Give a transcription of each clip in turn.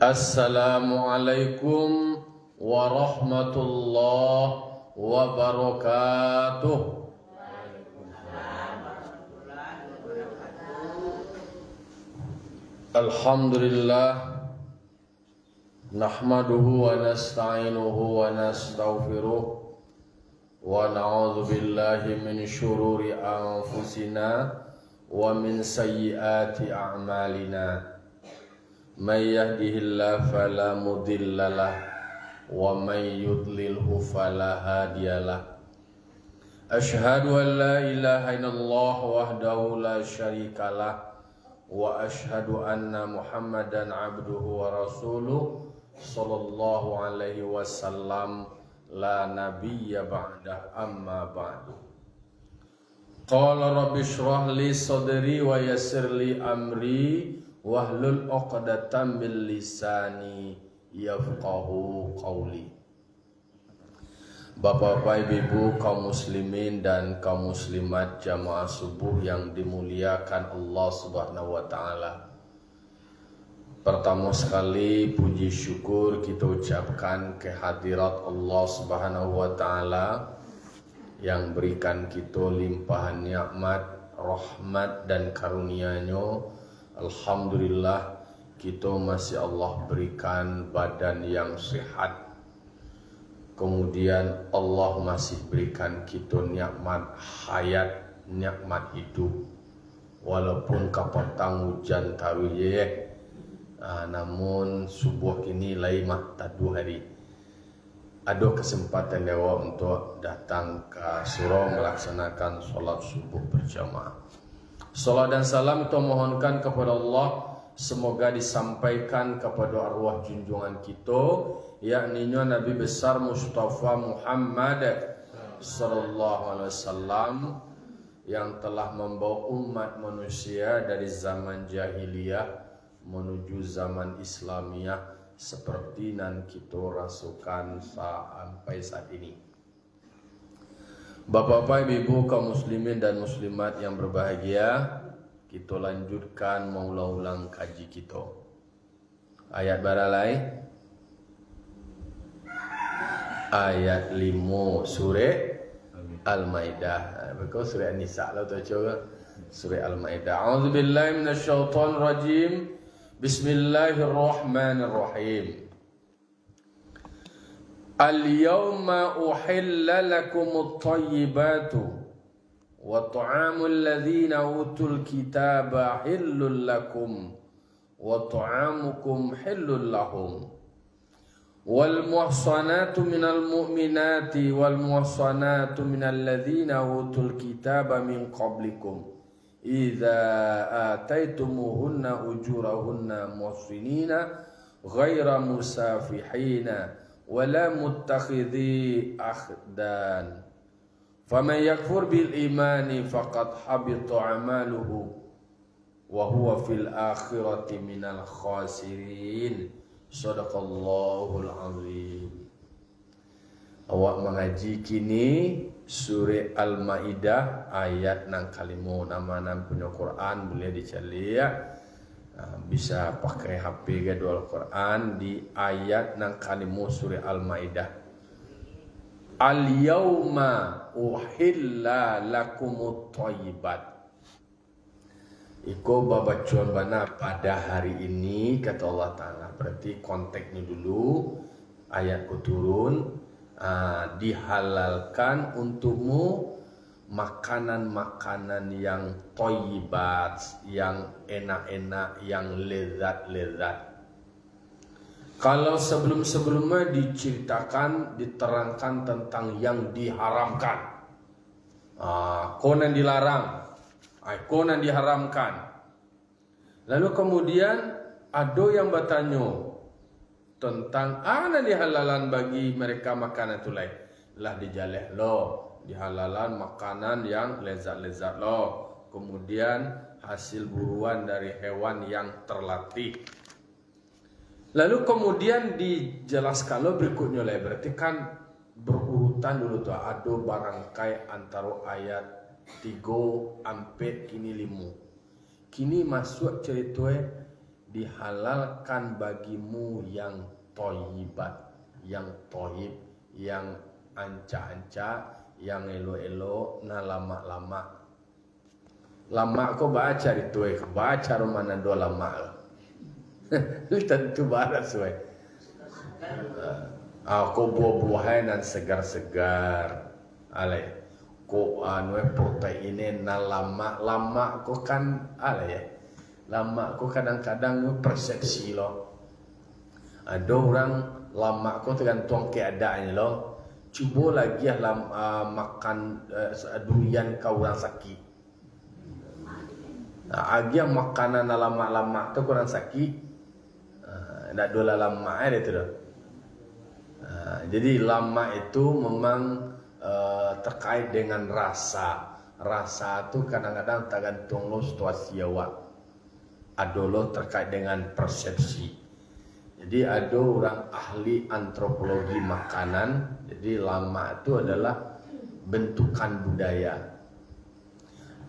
Assalamualaikum warahmatullahi wabarakatuh. Alhamdulillah, nahmaduhu wa nasta'inuhu wa nastaghfiruh wa na'udzu billahi min syururi anfusina wa min sayyiati a'malina. May yahdihillahu fala mudhillalah wa may yudlilhu fala hadiyalah. Asyhadu an la ilaha illallah wahdahu la syarikalah wa asyhadu anna Muhammadan abduhu wa rasuluh sallallahu alaihi wasallam la nabiyya ba'dah amma ba'du. Qala rabbi shrah li sadri wa yassir li amri wahlul 'uqdatam min lisani yafqahu qawli. Bapak-bapak, ibu-ibu, kaum muslimin dan kaum muslimat jamaah subuh yang dimuliakan Allah Subhanahu wa taala. Pertama sekali puji syukur kita ucapkan kehadirat Allah Subhanahu wa taala yang berikan kita limpahan nikmat, rahmat dan karunia-Nya. Alhamdulillah kita masih Allah berikan badan yang sehat. Kemudian Allah masih berikan kita nikmat hayat, nikmat hidup. Walaupun kapatang hujan taruye, namun subuh kini lain mak tadu hari. Ada kesempatan dewa untuk datang ke surau melaksanakan solat subuh berjamaah. Salat dan salam kita mohonkan kepada Allah, semoga disampaikan kepada arwah junjungan kita, yakni Nabi besar Mustafa Muhammad sallallahu alaihi wasallam yang telah membawa umat manusia dari zaman jahiliyah menuju zaman Islamiyah seperti nan kita rasakan sampai saat ini. Bapak-bapak, ibu-ibu, kaum muslimin dan muslimat yang berbahagia, kita lanjutkan mengulang kaji kita. Ayat baralai, ayat 5 surah Al-Maidah. Betul surah An-Nisa lah tu coba. Surah Al-Maidah. A'udzubillahi minasyaitonir rajim. Bismillahirrahmanirrahim. Al-yawma uhilla lakumut thayyibatu wa ta'amul ladzina utul kitaba hillul lakum wa ta'amukum hillul lahum wal muhsanatu minal mu'minati wal muhsanatu minal ladzina utul kitaba min qablikum idza ataitumuhunna ujurahunna muhsinina ghaira musafihina wala muttakhidhi akhdan faman yakfur bil imani faqad habita amaluhu wa huwa fil akhirati minal khasirin. Sadaqallahul azim. Awak mengaji kini surah Al-Maidah ayat nang kalimo nama nan punya Quran boleh dicari ya. Bisa pakai HP gadwal Quran di ayat nang kalimo surah Al-Maidah. Al-yawma uhilla lakumut thayyibat. Iko babacuan bana pada hari ini kata Allah Ta'ala. Berarti konteksnya dulu ayat turun. Dihalalkan untukmu makanan-makanan yang thayyibat, yang enak-enak, yang lezat-lezat. Kalau sebelum-sebelumnya diceritakan, diterangkan tentang yang diharamkan, konan dilarang, konan diharamkan. Lalu kemudian ada yang bertanya tentang ana dihalalan bagi mereka makanan itu lain. Lah dijaleh lo, dihalalan makanan yang lezat-lezat lo. Kemudian hasil buruan dari hewan yang terlatih. Lalu kemudian dijelaskan lo berikutnya lah. Berarti kan berurutan dulu tuh. Ada barangkai antara ayat 3 sampai kini 5. Kini masuk cerita dihalalkan bagimu yang thayyibat, yang thayyib, yang anca-anca, yang elo-elo, na lama-lama. Lama ko baca itu baca romana do lama. Tentu barat suai. Aku buah-buahan dan segar-segar. Ale, ko anu protein na lama ko kan ale ya. Lama ko kadang-kadang persepsi lo. Ada orang lama ko tergantung keadaannya lo. Cuba lagi makan durian kau orang sakit. Agi yang makanan lama-lama tu kurang sakit. Nak dua lama tu dah. Jadi lama itu memang terkait dengan rasa. Rasa tu kadang-kadang tergantung lo situasi awak. Ada lo terkait dengan persepsi. Jadi ada orang ahli antropologi makanan. Jadi lama itu adalah bentukan budaya.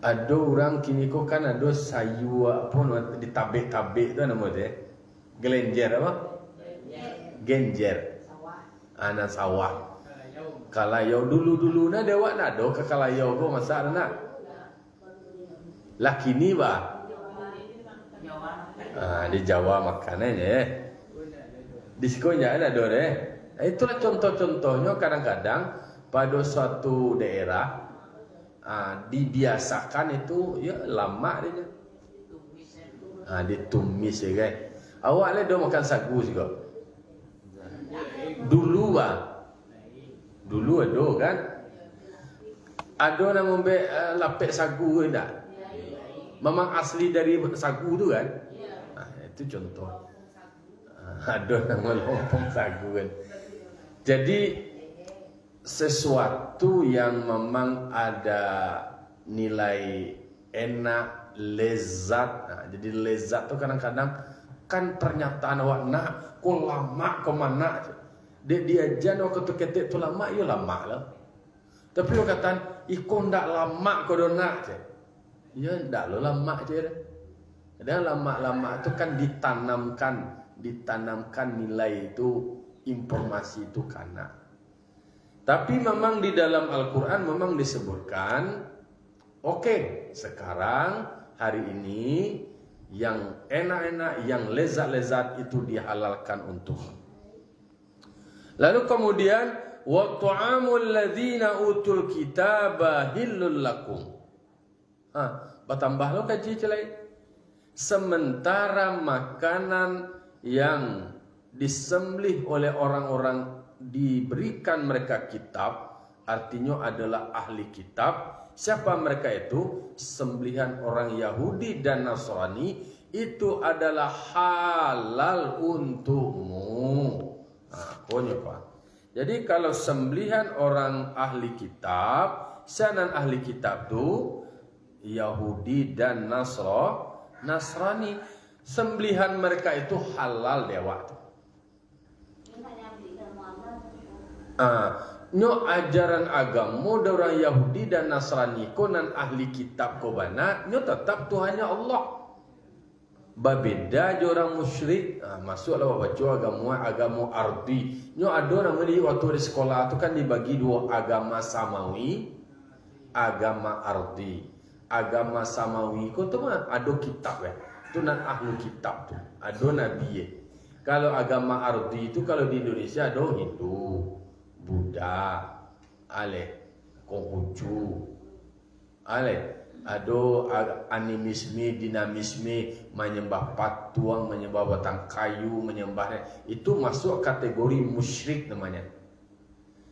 Ada orang kini kok kan ada sayur apa ditabik-tabik tu nama dia. Gelenjer apa? Genjer. Anak sawah. Kalayau dulu na dewa nak do ke kalayau ko masak nak. Lah kini ba? Di Jawa makanannya. Di sekolah ada do deh. Itulah contoh-contohnya kadang-kadang pada suatu daerah dibiasakan itu ya lama dia. Ditumis ya guys. Awak le do makan sagu juga. Dulu ada kan. Ada nama lapek sagu enggak? Memang asli dari sagu tu kan? Itu contoh. Ada nama lompong sagu kan. Jadi sesuatu yang memang ada nilai enak, lezat. Jadi lezat tu kadang-kadang kan pernyataan awak nak, kau lama kau mana? Dia jangan awak ketuk-ketuk tu lama, ya lama lah. Tapi awak kata, ikut ndak lama kau dah nak je. Ya ndak lo lama je. Dan lama-lama tu kan ditanamkan nilai itu, informasi itu karena. Tapi memang di dalam Al-Quran memang disebutkan, oke, sekarang hari ini yang enak-enak, yang lezat-lezat itu dihalalkan untuk. Lalu kemudian wa ta'amul ladzina utul kitaba hillul lakum. Bertambah lo kaji celai. Sementara makanan yang disembelih oleh orang-orang diberikan mereka kitab, artinya adalah ahli kitab. Siapa mereka itu? Sembelihan orang Yahudi dan Nasrani itu adalah halal untukmu. Pak. Jadi kalau sembelihan orang ahli kitab, sanan ahli kitab itu Yahudi dan Nasrani, sembelihan mereka itu halal dewa. Nyo ajaran agama orang Yahudi dan Nasrani konan ahli kitab kobana, nyo tetap Tuhannya Allah. Babeda je orang musyrik, masuklah baca agama ardi. Nyo ada nama dia waktu di sekolah tu kan dibagi dua, agama samawi, agama ardi. Agama samawi ko tu mah ada kitab tu nan ahli kitab tu, ada nabi. Kalau agama ardi itu kalau di Indonesia ada Hindu, Buddha, Konghucu, ada animisme, dinamisme, menyembah patung, menyembah batang kayu, menyembah itu masuk kategori musyrik namanya.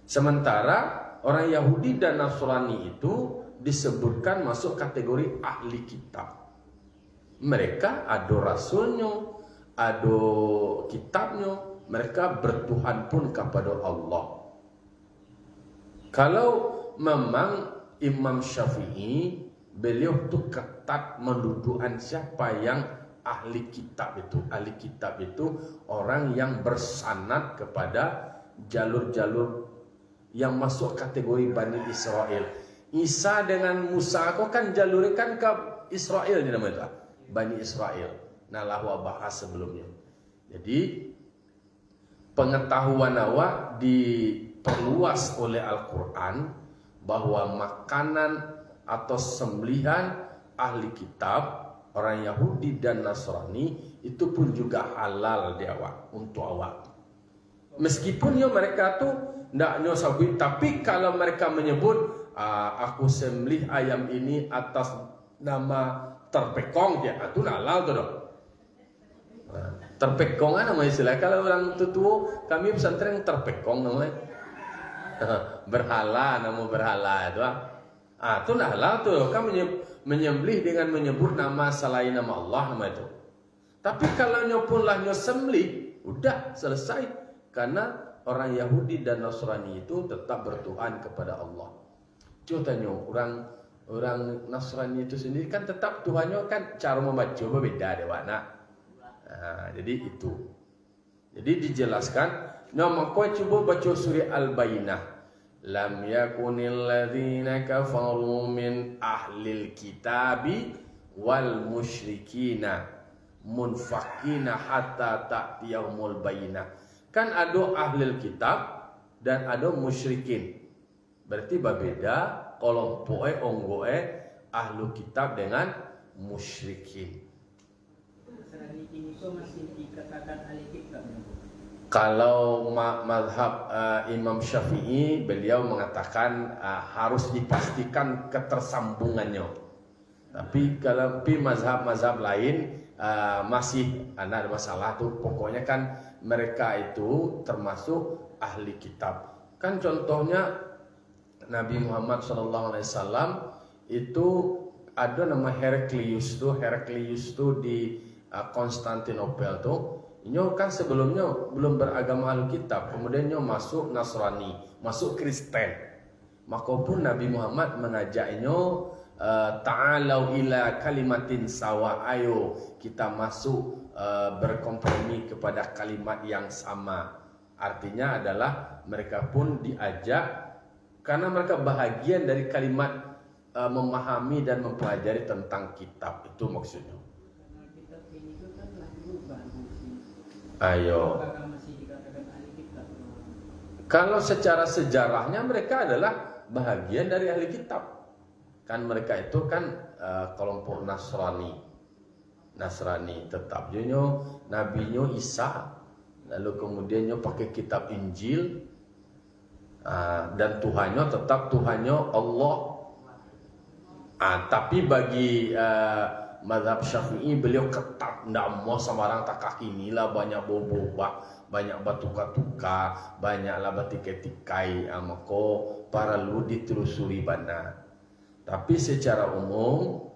Sementara orang Yahudi dan Nasrani itu disebutkan masuk kategori ahli kitab. Mereka ada rasulnya, ada kitabnya, mereka bertuhan pun kepada Allah. Kalau memang Imam Syafi'i, beliau tu ketat mendudukan siapa yang ahli kitab itu. Ahli kitab itu orang yang bersanad kepada jalur-jalur yang masuk kategori Bani Israel. Isa dengan Musa kau kan jalurkan ke Israel ni nama itu, Bani Israel. nalah bahas sebelumnya. Jadi pengetahuan awak diperluas oleh Al-Quran bahwa makanan atau sembelihan ahli kitab, orang Yahudi dan Nasrani itu pun juga halal di awak, untuk awak. Meskipun mereka tuh tidak nyosabui, tapi kalau mereka menyebut aku sembelih ayam ini atas nama terpekong, ya itu halal tuh dong. Terpekong kan nama istilah. Kalau orang tua kami pesantren terpekong namanya. Berhala, nama berhala itu. Itu halal tuh. Kan menyembelih dengan menyebut nama selain nama Allah, nama itu. Tapi kalau nyopunlah nyosembelih, udah selesai. Karena orang Yahudi dan Nasrani itu tetap bertuhan kepada Allah. Coba tanya orang Nasrani itu sendiri kan tetap Tuhannya kan cara membaca berbeda dewa nak. Jadi itu. Jadi dijelaskan. Nama kau coba baca surah Al-Bayyinah. Lam yakunil ladzina kafaru min ahlil kitabi wal musyrikina munfakina hatta ta'tiyahumul bayyinah. Kan ada ahlil kitab dan ada musyrikin. Berarti berbeda kelompoknya onggoe ahlu kitab dengan musyrikin. Masih dikatakan ahli kitab. Kalau mazhab Imam Syafi'i, beliau mengatakan harus dipastikan ketersambungannya. Tapi kalau mazhab lain masih ada masalah tuh. Pokoknya kan mereka itu termasuk ahli kitab. Kan contohnya Nabi Muhammad SAW itu ada nama Heraklius tuh di Konstantinopel tuh. Nyo kan sebelumnya belum beragama Alkitab, kemudian nyo masuk Nasrani, masuk Kristen. Maka pun Nabi Muhammad mengajak nyo ta'alau ila kalimatin sawa, ayo kita masuk berkompromi kepada kalimat yang sama. Artinya adalah mereka pun diajak karena mereka bahagian dari kalimat memahami dan mempelajari tentang kitab, itu maksudnya. Ayo. Kalau secara sejarahnya mereka adalah bahagian dari ahli kitab. Kan mereka itu kan kelompok Nasrani tetap. Nyo nabinya Isa, lalu kemudian nyo pakai kitab Injil, dan Tuhannya tetap Tuhannya Allah. Tapi bagi mazhab Syafi'i beliau ketat, ndak mau sembarang tak kaki inilah, banyak boba, banyak batu-katuka, banyaklah batikai-tikai, maka para lu ditelusuri bana. Tapi secara umum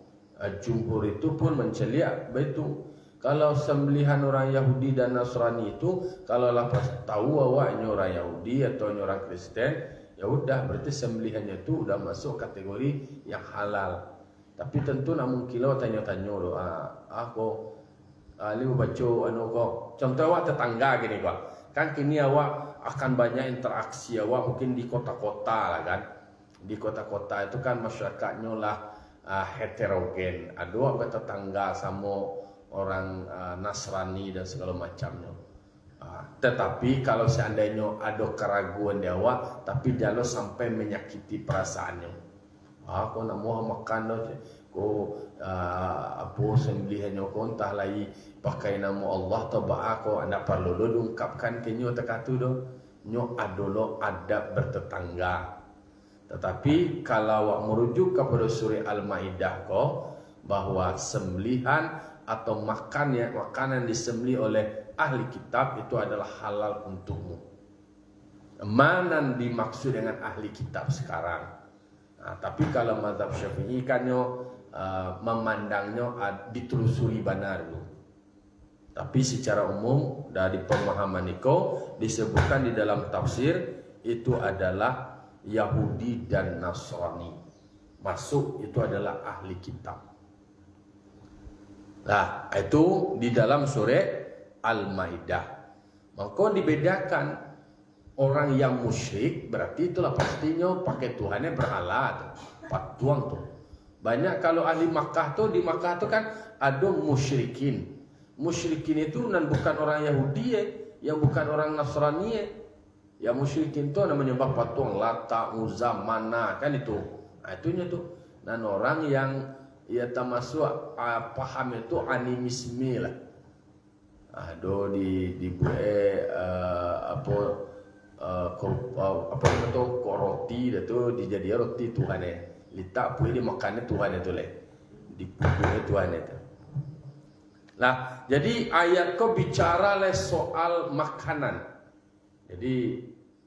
jumhur itu pun menceliak begitu. Kalau sembelihan orang Yahudi dan Nasrani itu, kalau lapas tahu awaknya orang Yahudi atau orang Kristen, ya udah berarti sembelihannya itu udah masuk kategori yang halal. Tapi tentu namun kilo tanya-tanya doa. Aku liu baca kok. Contoh awak tetangga gini kok. Kan kini awak akan banyak interaksi awak mungkin di kota-kota lah kan. Di kota-kota itu kan masyarakatnya lah heterogen. Ada awak tetangga sama orang Nasrani dan segala macamnya. Tetapi kalau seandainya ada keraguan di awak, tapi jangan sampai menyakiti perasaannya. Aku nak mau makan ko apa sembelihannya ko entah lagi pakai nama Allah atau aku anda perlu lo ungkapkan kenyo tekatu do nyo adolo adab bertetangga. Tetapi kalau awak merujuk kepada surah Al-Maidah ko bahwa sembelihan atau makanan disembelih oleh ahli kitab itu adalah halal untukmu. Mana dimaksud dengan ahli kitab sekarang? Tapi kalau mazhab Syafi'i kan memandangnya ditelusuri benar dulu. Tapi secara umum dari pemahaman Niko disebutkan di dalam tafsir itu adalah Yahudi dan Nasrani. Masuk itu adalah ahli kitab. Nah, itu di dalam surah Al-Maidah. Maka dibedakan. Orang yang musyrik berarti itulah pastinya pakai Tuhannya berhala tuh, patuang tuh. Banyak kalau ahli Makkah tuh, di Makkah tuh kan ada musyrikin, musyrikin itu nan bukan orang Yahudi yang bukan orang Nasrani ya musyrikin itu namanya menyembah patung Lata, Uzza, Mana kan itu. Nah, itunya tuh. Dan orang yang ya termasuk paham itu animisme lah. Do di buat apa itu roti itu dijadi roti Tuhan litak pun ini makannya Tuhan itu leh di Tuhan itu. Nah, jadi ayat kau bicara le soal makanan. Jadi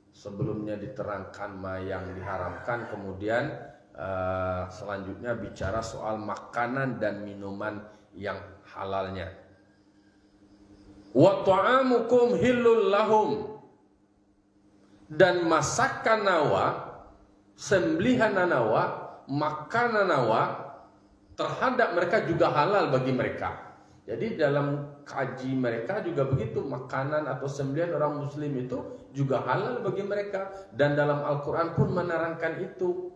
sebelumnya diterangkan yang diharamkan, kemudian selanjutnya bicara soal makanan dan minuman yang halalnya. Wa ta'amukum hillul lahum, dan masakan nawa, sembelihan nawa, makanan nawa terhadap mereka juga halal bagi mereka. Jadi dalam kaji mereka juga begitu, makanan atau sembelihan orang muslim itu juga halal bagi mereka, dan dalam Al-Quran pun menerangkan itu.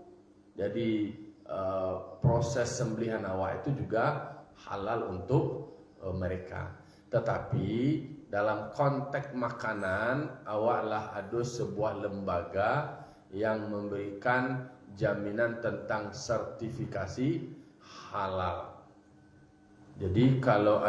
Jadi proses sembelihan awak itu juga halal untuk mereka. Tetapi dalam konteks makanan, awaklah ada sebuah lembaga yang memberikan jaminan tentang sertifikasi halal. Jadi kalau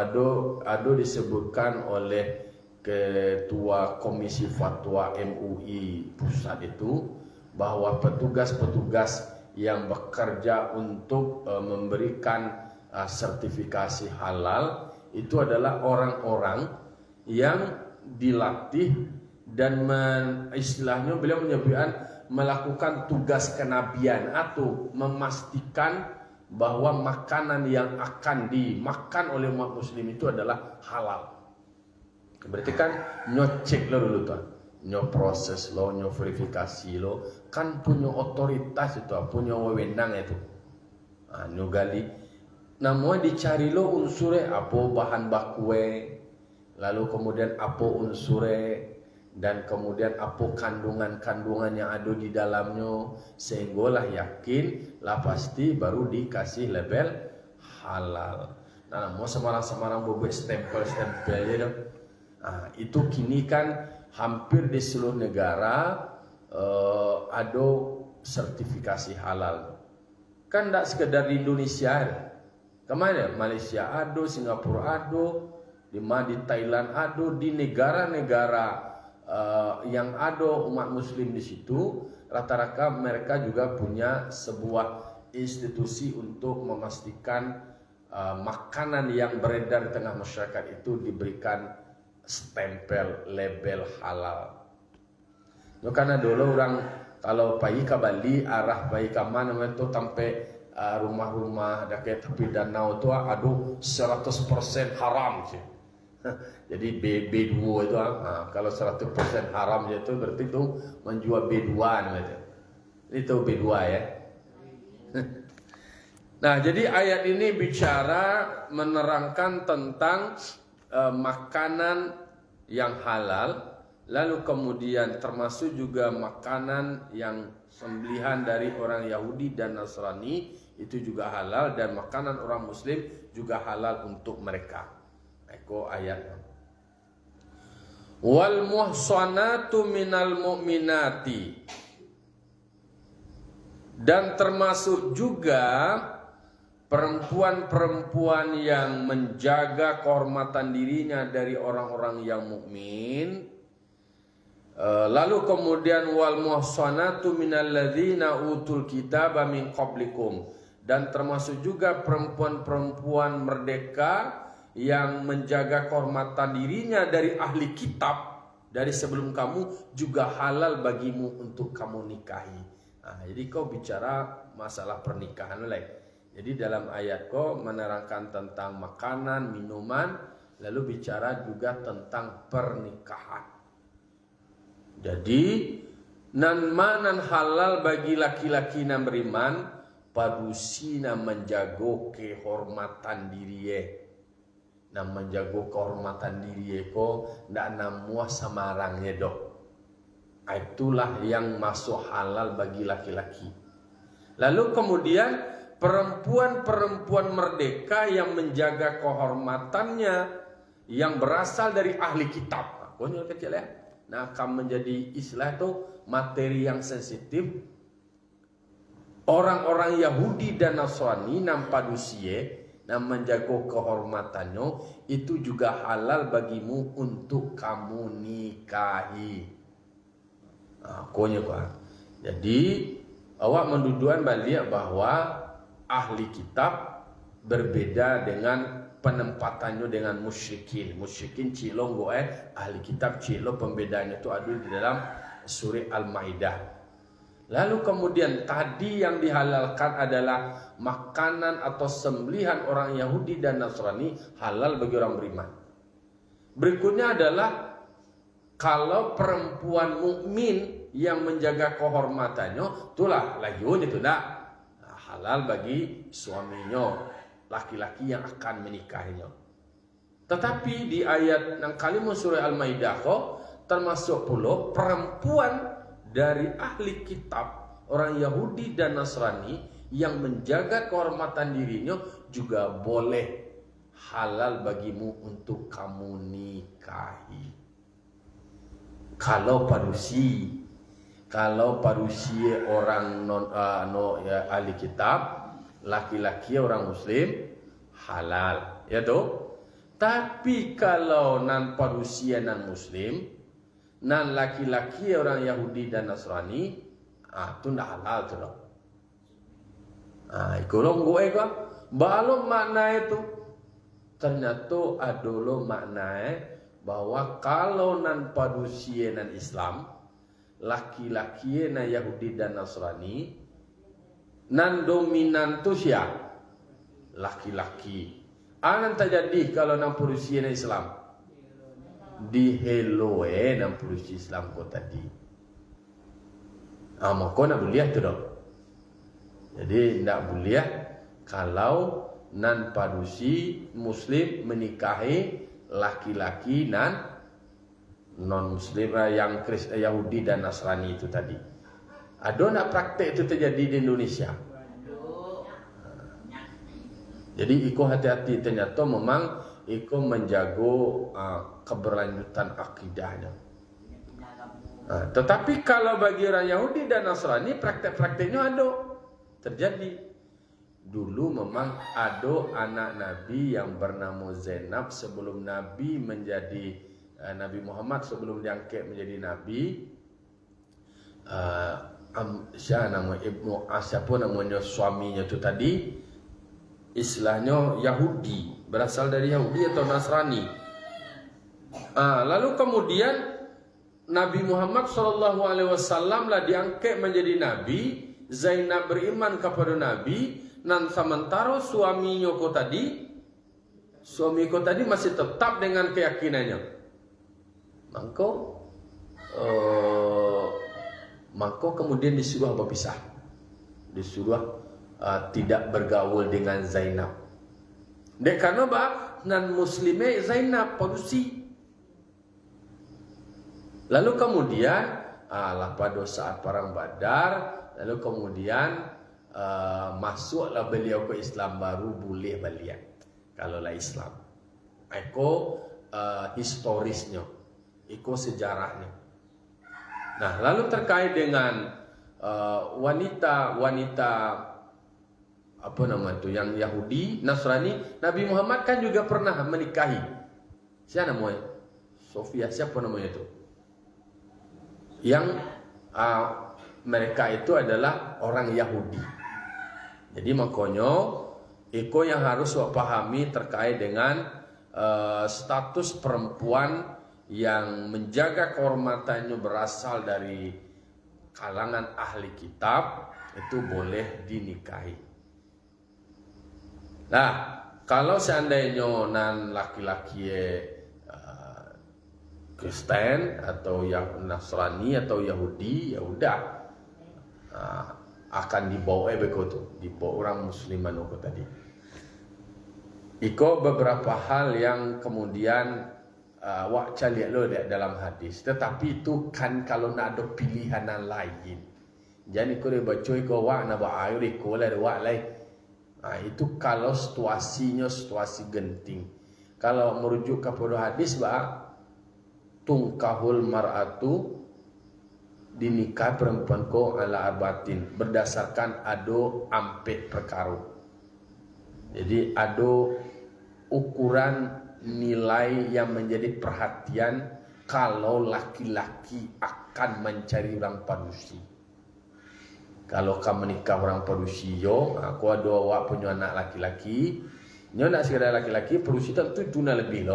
ada disebutkan oleh Ketua Komisi Fatwa MUI Pusat itu bahwa petugas-petugas yang bekerja untuk memberikan sertifikasi halal itu adalah orang-orang yang dilatih dan istilahnya beliau menyebutkan melakukan tugas kenabian atau memastikan bahwa makanan yang akan dimakan oleh umat muslim itu adalah halal. Berarti kan nyocek lo dulu tuh, nyo proses lo, nyo verifikasi lo, kan punya otoritas itu, punya wewenang itu. Nyo gali, namun dicari lo unsure apa bahan bakue, lalu kemudian apa unsure, dan kemudian apa kandungan-kandungan yang ada di dalamnya, sehinggalah yakin lah pasti baru dikasih label halal. Nah, mau semarang-semarang buat stempel-stempel dong. Itu kini kan hampir di seluruh negara ada sertifikasi halal. Kan tidak sekedar di Indonesia, kemana? Malaysia ada, Singapura ada, di Thailand ada, di negara-negara yang ada umat muslim di situ, rata-rata mereka juga punya sebuah institusi untuk memastikan makanan yang beredar di tengah masyarakat itu diberikan stempel label halal. No, karena dulu orang kalau pergi ke Bali, arah pergi ke mana itu sampai rumah-rumah dekat tepi danau itu aduh 100% haram sih. Jadi B2 itu kalau 100% haram itu berarti itu menjual B2 namanya. Itu B2 ya. Nah, jadi ayat ini bicara menerangkan tentang makanan yang halal, lalu kemudian termasuk juga makanan yang sembelihan dari orang Yahudi dan Nasrani itu juga halal, dan makanan orang muslim juga halal untuk mereka. Eko ayat. Wal muhsanatu minal mu'minati, dan termasuk juga perempuan-perempuan yang menjaga kehormatan dirinya dari orang-orang yang mukmin. Lalu kemudian wal muhsanatu minal ladzina utul kitaba min qablikum, dan termasuk juga perempuan-perempuan merdeka yang menjaga kehormatan dirinya dari ahli kitab dari sebelum kamu, juga halal bagimu untuk kamu nikahi. Jadi kau bicara masalah pernikahan lah. Jadi dalam ayat kau menerangkan tentang makanan, minuman, lalu bicara juga tentang pernikahan. Jadi nan manan halal bagi laki-laki nan beriman, padusina menjago kehormatan diri nam menjago kehormatan diri ko ndak namuah samarangnya dok. Itulah yang masuk halal bagi laki-laki. Lalu kemudian perempuan-perempuan merdeka yang menjaga kehormatannya yang berasal dari ahli kitab. Konyol kecil ya. Nah, akan menjadi istilah itu materi yang sensitif. Orang-orang Yahudi dan Nasrani nampak dusie dan menjaga kehormatannya itu juga halal bagimu untuk kamu nikahi. Konyol kan. Jadi awak mendudukan balik bahwa ahli kitab berbeda dengan penempatannya dengan musyrikin. Musyrikin cilong ahli kitab cilong, pembedanya itu ada di dalam surah Al-Maidah. Lalu kemudian tadi yang dihalalkan adalah makanan atau sembelihan orang Yahudi dan Nasrani halal bagi orang beriman. Berikutnya adalah kalau perempuan mukmin yang menjaga kehormatannya, itulah lagiun itu halal bagi suaminya, laki-laki yang akan menikahinya. Tetapi di ayat yang kalimat surah Al-Maidah termasuk pula perempuan dari ahli kitab orang Yahudi dan Nasrani yang menjaga kehormatan dirinya juga boleh halal bagimu untuk kamu nikahi. Kalau parusi orang ahli kitab, laki-laki orang muslim halal, ya toh. Tapi kalau nan parusia nan muslim, nan laki-laki orang Yahudi dan Nasrani, itu ndak halal tu dong. Ikolong gue kah? Balom makna itu. Ternyata adolo makna bahwa kalau nan padusie nan Islam, laki-laki nan Yahudi dan Nasrani, nan dominan tu siapa? Laki-laki. Anan terjadi kalau nan padusie nan Islam. Di hello nan padusie Islam kau tadi. Maka nak boleh tu dong. Jadi tidak boleh kalau nan padusi muslim menikahi laki-laki nan non muslim yang Yahudi dan Nasrani itu tadi. Ada nak praktek itu terjadi di Indonesia? Jadi iko hati-hati, ternyata memang iko menjaga keberlanjutan akidahnya. Tetapi kalau bagi orang Yahudi dan Nasrani praktek-prakteknya ada terjadi. Dulu memang ada anak Nabi yang bernama Zainab sebelum Nabi menjadi Nabi Muhammad, sebelum diangkat menjadi Nabi. Siapa namanya suaminya itu tadi, istilahnya Yahudi, berasal dari Yahudi atau Nasrani. Lalu kemudian Nabi Muhammad SAW lah diangkat menjadi Nabi. Zainab beriman kepada Nabi. Dan sementara suami ko tadi masih tetap dengan keyakinannya. Maka kemudian disuruh berpisah. Disuruh tidak bergaul dengan Zainab. Dek karena nan muslimnya Zainab padusi. Lalu kemudian pada saat perang Badar, lalu kemudian masuklah beliau ke Islam, baru boleh balik kalau lah Islam. Iko historisnya, iko sejarahnya. Nah, lalu terkait dengan wanita apa nama itu yang Yahudi, Nasrani, Nabi Muhammad kan juga pernah menikahi. Siapa namanya? Sofia, siapa namanya itu? Yang mereka itu adalah orang Yahudi. Jadi makanya iko yang harus pahami terkait dengan status perempuan yang menjaga kehormatannya berasal dari kalangan ahli kitab itu boleh dinikahi. Nah, kalau seandainya nan laki-laki Kristen atau yang Nasrani atau Yahudi, ya udah akan dibawa begitu, dibawa orang musliman itu tadi. Iko beberapa hal yang kemudian wak caliak lo dalam hadis, tetapi itu kan kalau nak ada pilihan yang lain. Jadi iko dia baca iko wak nak buat air iko lah wak lain. Itu kalau situasinya situasi genting. Kalau merujuk kepada hadis tungkahul mar'atu, dinikah perempuan ko ala arbatin, berdasarkan ado ampe perkara. Jadi ado ukuran nilai yang menjadi perhatian kalau laki-laki akan mencari orang padusi. Kalau kamu menikah orang padusi aku ada awak punya anak laki-laki, nyo nak sekadar laki-laki, padusi tentu tuna lebih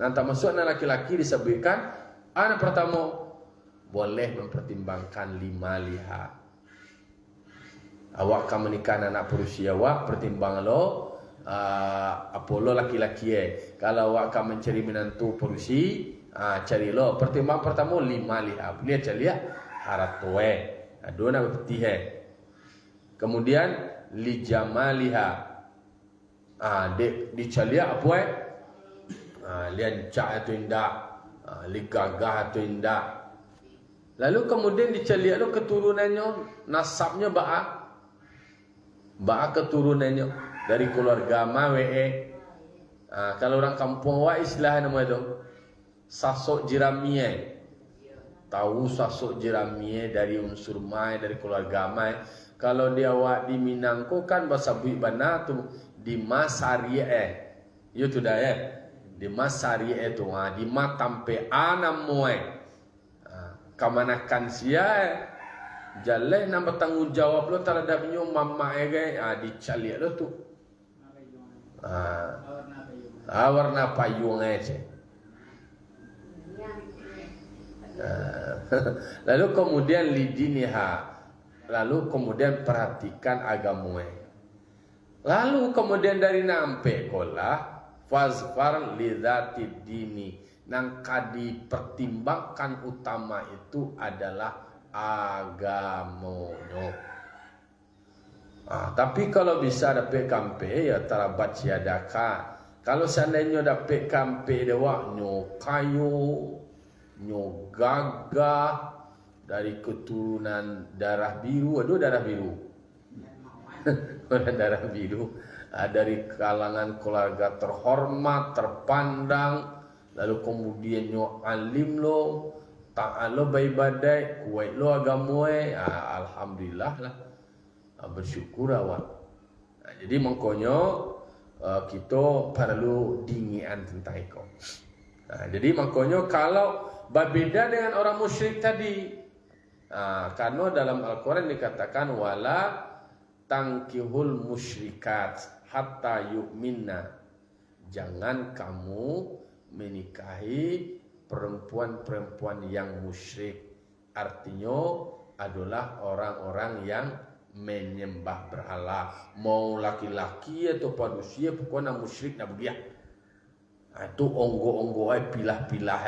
Nanti masuk anak laki-laki disebutkan anak pertama boleh mempertimbangkan 5 liha. Awak akan menikah anak padusi awak, pertimbang Apollo laki-laki Kalau awak akan mencari menantu padusi, cari pertimbang pertama 5 liha. Lihat cari haratoe. Dua nak berpetih Kemudian li jamaliha. Dicari apa liancak atau indah, li gagah atau indah. Lalu kemudian dicari keturunannya, nasabnya keturunannya dari keluarga kalau orang kampung istilahnya nama itu sasok jiramie. Tahu sasok jiramie dari unsur mai, dari keluarga mai. Kalau dia di Minangko kan bahasa bui bana tu di masari itu dah di masari itu di matampe anam moe kamanakan sia jalan nak bertanggung jawab terhadap nyo mama dicali tu warna payung lalu kemudian lidiniha, lalu kemudian perhatikan agamamu. Lalu kemudian dari nampe kolah fazfar lidzatid dini, nang kadi pertimbangkan utama itu adalah agamonyo. Tapi kalau bisa dapat kampe ya tarabat siadaka. Kalau seandainya dapat kampe dewa nyo kayu nyo gagah dari keturunan darah biru, darah biru. Darah biru dari kalangan keluarga terhormat, terpandang, lalu kemudian nyo alim ta'alo baibadai, kuat agamoe, alhamdulillah lah. Bersyukur awak. Jadi makanya kita perlu dingian tentang itu. Jadi makanya kalau berbeda dengan orang musyrik tadi, karena dalam Al-Quran dikatakan wala tangkihul musyrikat hatta yu'minna, jangan kamu menikahi perempuan-perempuan yang musyrik. Artinya adalah orang-orang yang menyembah berhala, mau laki-laki atau padusia, pokoknya musyrik nak begitu. Itu onggo-onggo pilah-pilah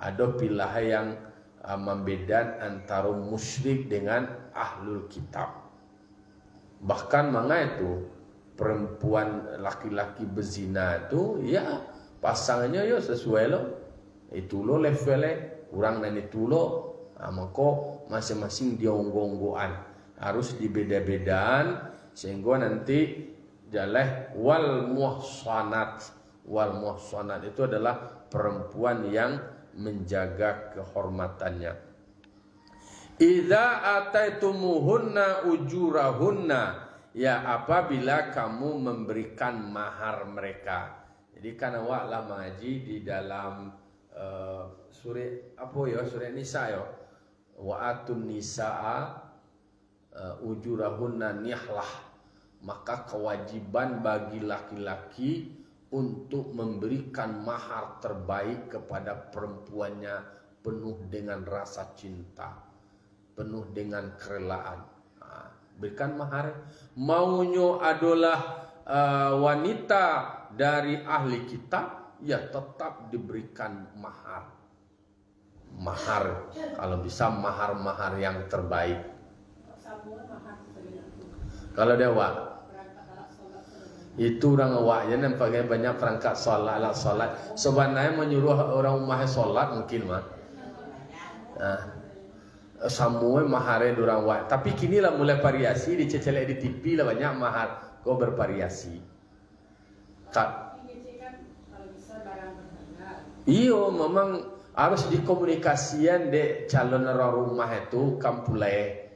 ada pilah yang membedakan antara musyrik dengan ahlul kitab. Bahkan mana itu perempuan laki-laki berzina itu ya pasangannya ya sesuai itu levelnya kurang dan itu maka masing-masing dia onggo-onggoan harus dibeda-bedaan sehingga nanti jalah wal muhsanat itu adalah perempuan yang menjaga kehormatannya. Idza ataitumuhunna ujurahunna, ya apabila kamu memberikan mahar mereka. Jadi kan awak lah mengaji di dalam surah Nisa wa atun nisaa ujurahunna nihlah, maka kewajiban bagi laki-laki untuk memberikan mahar terbaik kepada perempuannya penuh dengan rasa cinta, penuh dengan kerelaan. Berikan mahar. Maunya adalah wanita dari ahli kitab, ya tetap diberikan mahar. Mahar, kalau bisa mahar-mahar yang terbaik. Kalau dia itu orang awak je pakai banyak perangkat solat. Sebenarnya menyuruh orang rumah solat mungkin mah. Semua mahar orang awak. Tapi kini lah mulai variasi, dicecelek di TV lah banyak mahar. Kau bervariasi. Iyo, memang harus dikomunikasikan dek calon rumah itu kampulai.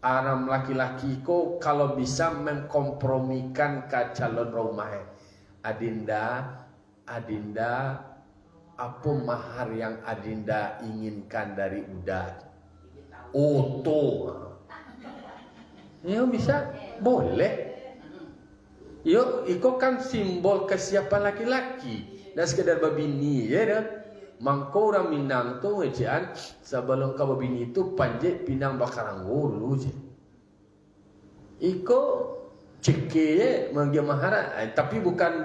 Anak laki-laki ko kalau bisa mengkompromikan ke calon rumah. Adinda, apa mahar yang Adinda inginkan dari Uda? Oto. Ya bisa, boleh. Yo, iko kan simbol kesiapan laki-laki. Dan sekedar babini, ya dah. Mangko orang Minang tu ejaan sebelum ke babini itu panjat pinang bakarang dulu je. Iko ceke ya mangga mahar, tapi bukan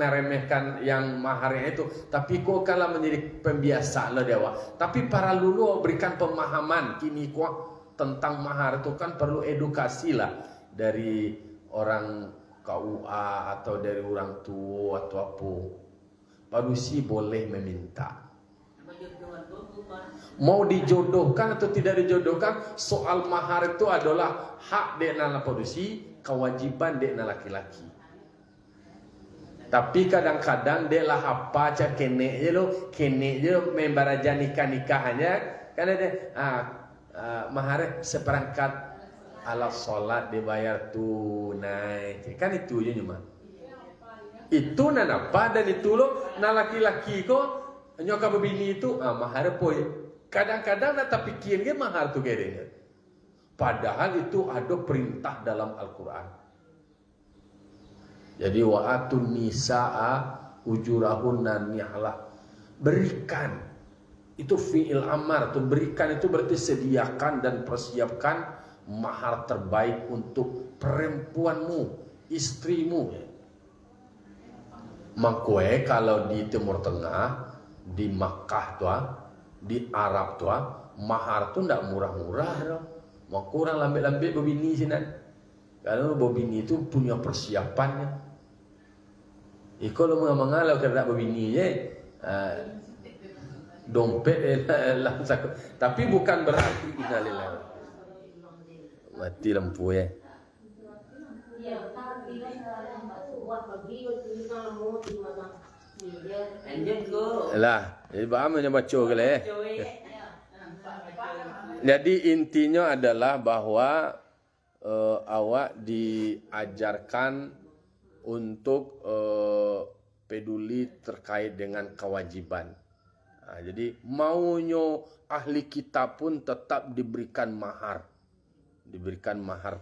meremehkan yang maharnya itu, tapi iko kalah menjadi pembiasa lah dewa. Tapi para lulu berikan pemahaman kini kuah tentang mahar itu kan perlu edukasi lah dari orang KUA atau dari orang tua atau apa. Manusia boleh meminta. Mau dijodohkan atau tidak dijodohkan, soal mahar itu adalah hak dekna padusi, kewajiban dekna laki-laki. Tapi kadang-kadang dia lah apa cak kene je lo membaraja nikah-nikahannya kan ada mahar seperangkat alat sholat dibayar tunai. Kan itu je cuma. Itu apa dan itu lo na laki-laki ko nyoka bini itu mahar poy. Kadang-kadang nak tak pikir ke mahar tu gedenya. Padahal itu ada perintah dalam Al-Quran. Jadi wa atun nisaa ujurahunna nihlah. Berikan. Itu fi'il amar, tu berikan itu berarti sediakan dan persiapkan mahar terbaik untuk perempuanmu, istrimu. Makwe kalau di Timur Tengah, di Makkah tuh, di Arab tuh, mahar tuh ndak murah-murah loh. Mau kurang lambe-lambe bobini sini. Kalau bobini itu punya persiapannya. Iko lo mengalau kerja bobini je, dompet langsung. Tapi bukan berarti innalillahi. Mati lampu ya. Lah, jadi paham yang baca ke le. Jadi intinya adalah bahwa awak diajarkan untuk peduli terkait dengan kewajiban. Jadi maunya ahli kitab pun tetap diberikan mahar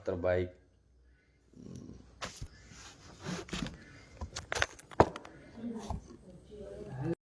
terbaik.